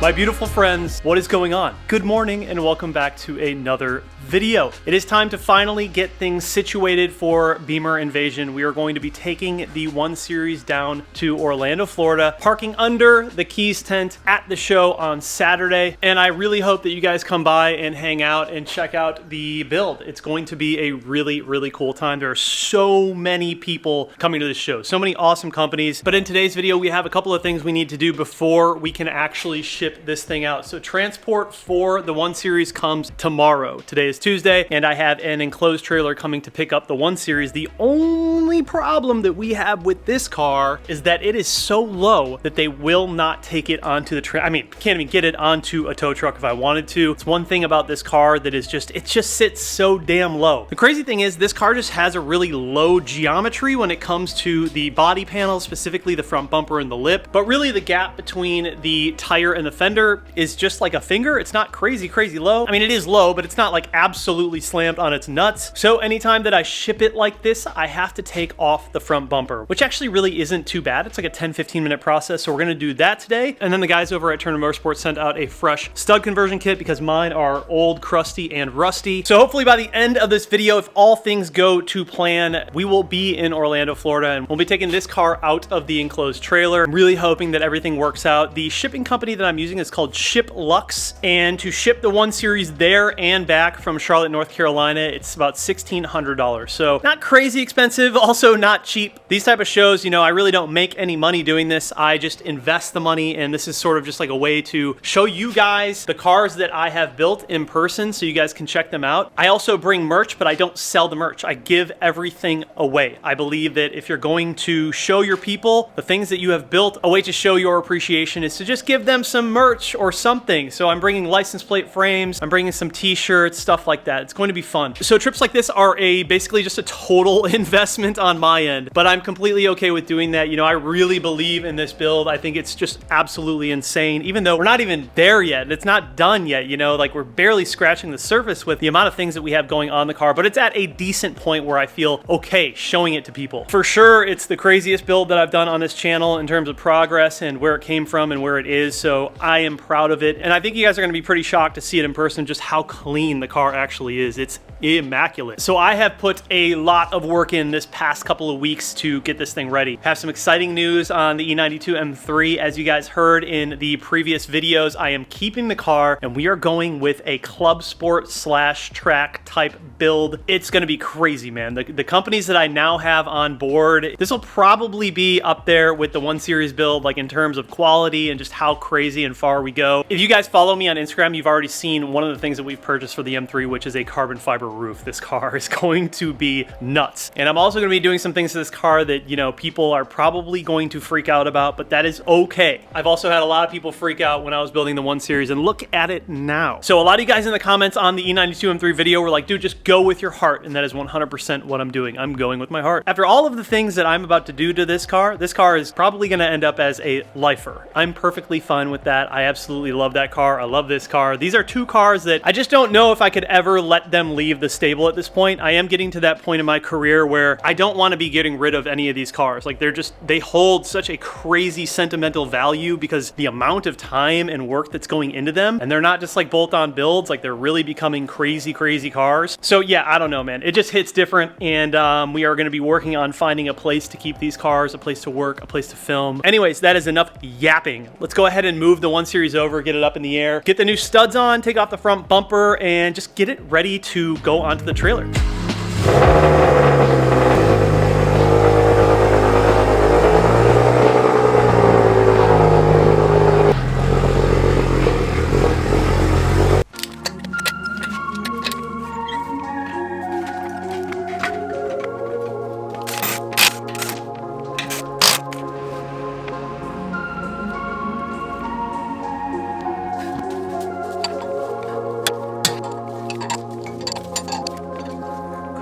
My beautiful friends, what is going on? Good morning and welcome back to another video. It is time to finally get things situated for Bimmer Invasion. We are going to be taking the 1 Series down to Orlando, Florida, parking under the Keys tent at the show on Saturday. And I really hope that you guys come by and hang out and check out the build. It's going to be a really, really cool time. There are so many people coming to this show, so many awesome companies. But in today's video, we have a couple of things we need to do before we can actually ship this thing out. So transport for the 1 Series comes tomorrow. Today is Tuesday, and I have an enclosed trailer coming to pick up the 1 Series. The only problem that we have with this car is that it is so low that they will not take it onto the can't even get it onto a tow truck if I wanted to. It's one thing about this car that is just, it just sits so damn low. The crazy thing is this car just has a really low geometry when it comes to the body panel, specifically the front bumper and the lip, but really the gap between the tire and the fender is just like a finger. It's not crazy low. I mean, it is low, but it's not like absolutely slammed on its nuts. So anytime that I ship it like this, I have to take off the front bumper, which actually really isn't too bad. It's like a 10-15 minute process. So we're gonna do that today. And then the guys over at Turner Motorsports sent out a fresh stud conversion kit because mine are old, crusty, and rusty. So hopefully by the end of this video, if all things go to plan, we will be in Orlando, Florida, and we'll be taking this car out of the enclosed trailer. I'm really hoping that everything works out. The shipping company that I'm using is called Ship Lux, and to ship the 1 Series there and back from Charlotte, North Carolina, it's about $1,600. So not crazy expensive, also not cheap. These type of shows, you know, I really don't make any money doing this. I just invest the money, and this is sort of just like a way to show you guys the cars that I have built in person so you guys can check them out. I also bring merch, but I don't sell the merch. I give everything away. I believe that if you're going to show your people the things that you have built, a way to show your appreciation is to just give them some merch or something. So I'm bringing license plate frames, I'm bringing some t-shirts, stuff like that. It's going to be fun. So trips like this are basically just a total investment on my end, but I'm completely okay with doing that. You know, I really believe in this build. I think it's just absolutely insane, even though we're not even there yet. It's not done yet, you know, like we're barely scratching the surface with the amount of things that we have going on the car, but it's at a decent point where I feel okay showing it to people. For sure, it's the craziest build that I've done on this channel in terms of progress and where it came from and where it is, so I am proud of it. And I think you guys are gonna be pretty shocked to see it in person, just how clean the car actually is. It's immaculate. So I have put a lot of work in this past couple of weeks to get this thing ready. Have some exciting news on the E92 M3. As you guys heard in the previous videos, I am keeping the car and we are going with a club sport / track type build. It's gonna be crazy, man. The companies that I now have on board, this will probably be up there with the 1 Series build, like in terms of quality and just how crazy and far we go. If you guys follow me on Instagram, you've already seen one of the things that we've purchased for the M3, which is a carbon fiber roof. This car is going to be nuts. And I'm also gonna be doing some things to this car that, you know, people are probably going to freak out about, but that is okay. I've also had a lot of people freak out when I was building the 1 Series, and look at it now. So a lot of you guys in the comments on the E92 M3 video were like, dude, just go with your heart, and that is 100% what I'm doing. I'm going with my heart. After all of the things that I'm about to do to this car is probably gonna end up as a lifer. I'm perfectly fine with that. I absolutely love that car. I love this car. These are two cars that I just don't know if I could ever let them leave the stable at this point. I am getting to that point in my career where I don't want to be getting rid of any of these cars. Like they hold such a crazy sentimental value because the amount of time and work that's going into them, and they're not just like bolt-on builds, like they're really becoming crazy cars. So yeah, I don't know, man. It just hits different, and we are going to be working on finding a place to keep these cars, a place to work, a place to film. Anyways, that is enough yapping. Let's go ahead and move the 1 Series over, get it up in the air, get the new studs on, take off the front bumper, and just get it ready to go onto the trailer.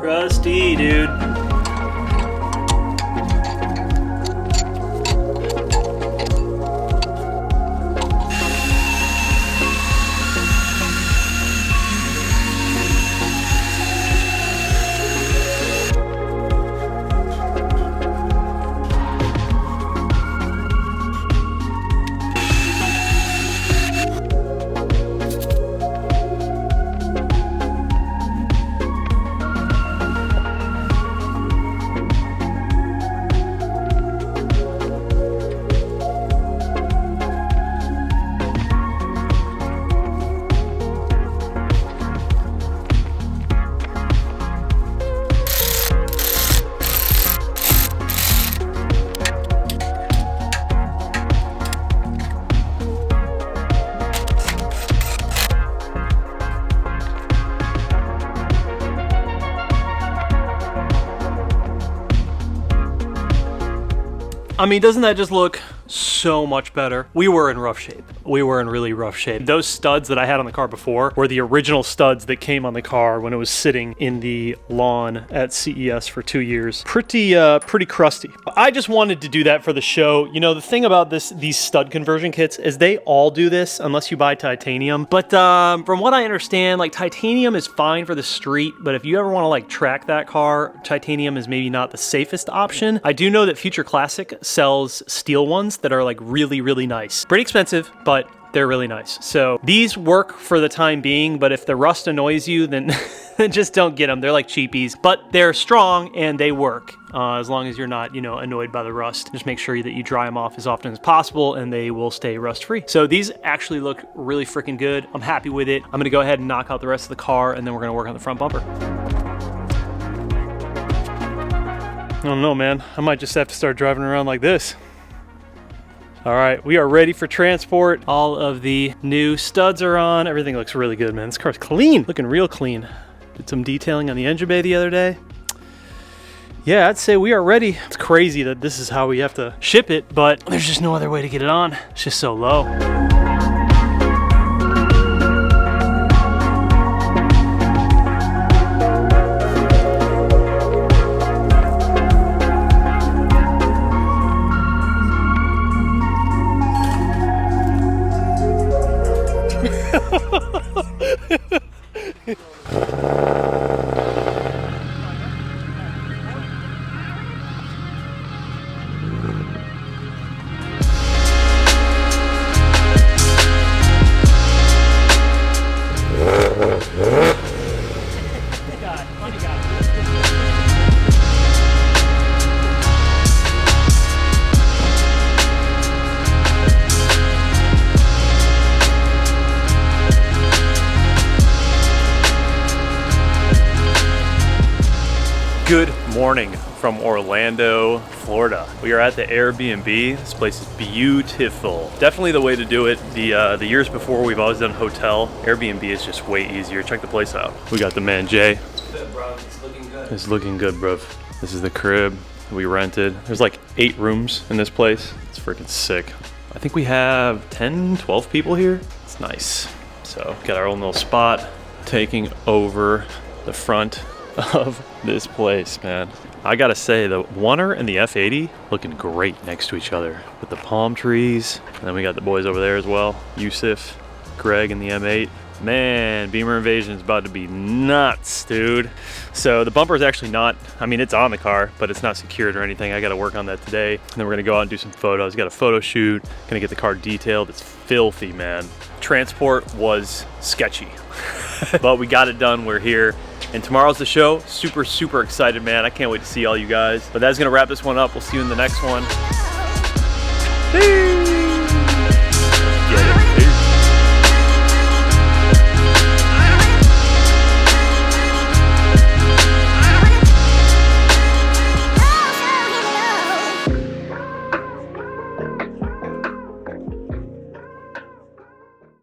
Crusty, dude. I mean, doesn't that just look so much better? We were in rough shape. We were in really rough shape. Those studs that I had on the car before were the original studs that came on the car when it was sitting in the lawn at CES for 2 years. Pretty crusty. I just wanted to do that for the show. You know, the thing about these stud conversion kits is they all do this unless you buy titanium. But from what I understand, like titanium is fine for the street, but if you ever want to like track that car, titanium is maybe not the safest option. I do know that Future Classic sells steel ones that are like really, really nice. Pretty expensive, but they're really nice. So these work for the time being, but if the rust annoys you, then just don't get them. They're like cheapies, but they're strong and they work as long as you're not, you know, annoyed by the rust. Just make sure that you dry them off as often as possible and they will stay rust free. So these actually look really freaking good. I'm happy with it. I'm gonna go ahead and knock out the rest of the car and then we're gonna work on the front bumper. I don't know, man. I might just have to start driving around like this. All right, we are ready for transport. All of the new studs are on. Everything looks really good, man. This car's clean, looking real clean. Did some detailing on the engine bay the other day. Yeah, I'd say we are ready. It's crazy that this is how we have to ship it, but there's just no other way to get it on. It's just so low. Good morning from Orlando, Florida. We are at the Airbnb. This place is beautiful. Definitely the way to do it. The years before, we've always done hotel. Airbnb is just way easier. Check the place out. We got the man Jay. Good, bro. It's looking good. It's looking good, bruv. This is the crib we rented. There's like 8 rooms in this place. It's freaking sick. I think we have 10, 12 people here. It's nice. So got our own little spot, taking over the front of this place, man. I gotta say, the Oneer and the F80 looking great next to each other with the palm trees. And then we got the boys over there as well, Yusuf, Greg, and the M8. Man, Bimmer Invasion is about to be nuts, dude. So the bumper is actually not, I mean, it's on the car, but it's not secured or anything. I gotta work on that today. And then we're gonna go out and do some photos. Got a photo shoot, gonna get the car detailed. It's filthy, man. Transport was sketchy, but we got it done. We're here. And tomorrow's the show. Super, super excited, man. I can't wait to see all you guys. But that's gonna wrap this one up. We'll see you in the next one. Peace.